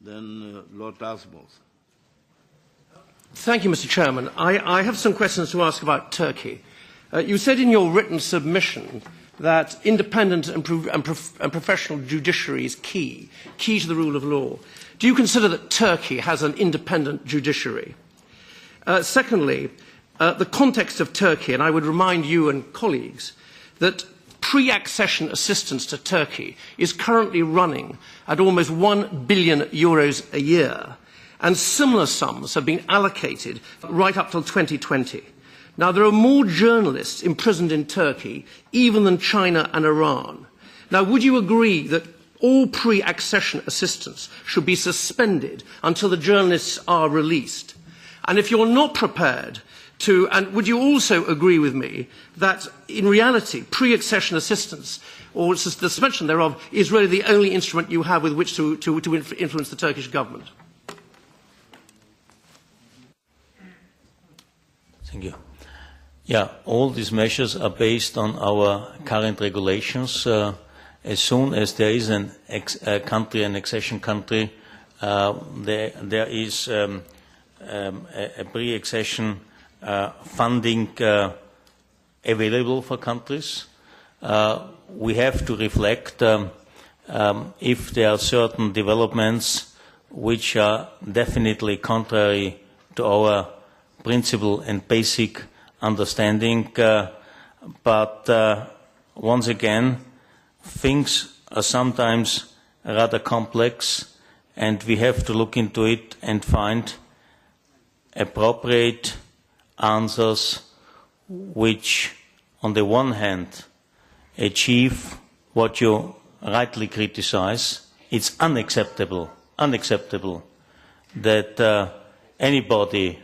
Then Lord Dartmouth. Thank you, Mr. Chairman. I have some questions to ask about Turkey. You said in your written submission that independent and professional judiciary is key to the rule of law. Do you consider that Turkey has an independent judiciary? Secondly, the context of Turkey, and I would remind you and colleagues that pre-accession assistance to Turkey is currently running at almost €1 billion a year, and similar sums have been allocated right up till 2020. Now, there are more journalists imprisoned in Turkey even than China and Iran. Now, would you agree that all pre-accession assistance should be suspended until the journalists are released? And if you're not prepared to, and would you also agree with me that in reality pre-accession assistance or the suspension thereof is really the only instrument you have with which to influence the Turkish government? Thank you. Yeah, all these measures are based on our current regulations. As soon as there is an accession country, there is a pre-accession funding available for countries. We have to reflect if there are certain developments which are definitely contrary to our principle and basic understanding, but once again, things are sometimes rather complex, and we have to look into it and find appropriate answers which, on the one hand, achieve what you rightly criticize. It's unacceptable that anybody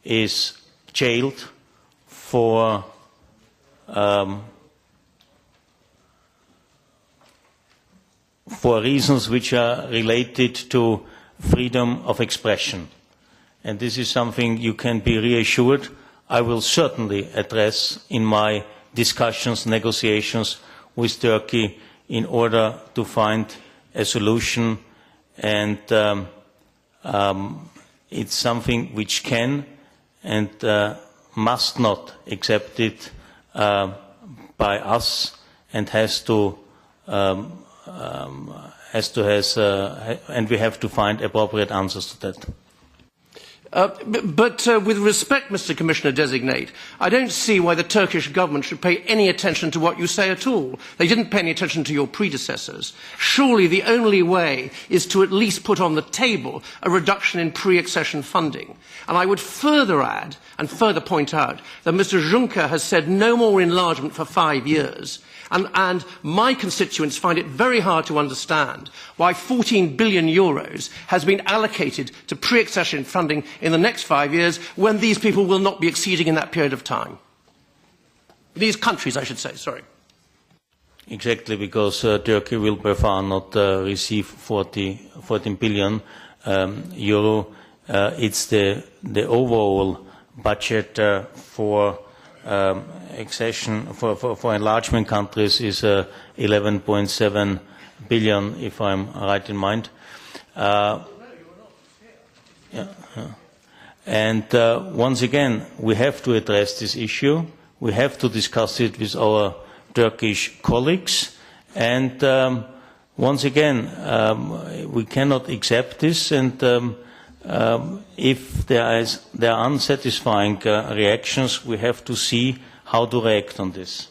is jailed for reasons which are related to freedom of expression. And this is something you can be reassured I will certainly address in my discussions, negotiations with Turkey in order to find a solution, and it's something which can and must not accept it by us, and and we have to find appropriate answers to that. But with respect, Mr. Commissioner-designate, I don't see why the Turkish government should pay any attention to what you say at all. They didn't pay any attention to your predecessors. Surely the only way is to at least put on the table a reduction in pre-accession funding. And I would further add and further point out that Mr. Juncker has said no more enlargement for 5 years. And my constituents find it very hard to understand why €14 billion has been allocated to pre-accession funding in the next 5 years when these people will not be exceeding in that period of time. These countries, I should say, sorry. Exactly, because Turkey will by far not receive 14 billion euro. It's the overall budget for accession for enlargement countries is 11.7 billion, if I'm right in mind. And once again, we have to address this issue. We have to discuss it with our Turkish colleagues. And once again, we cannot accept this. And if there are unsatisfying reactions, we have to see how to react on this.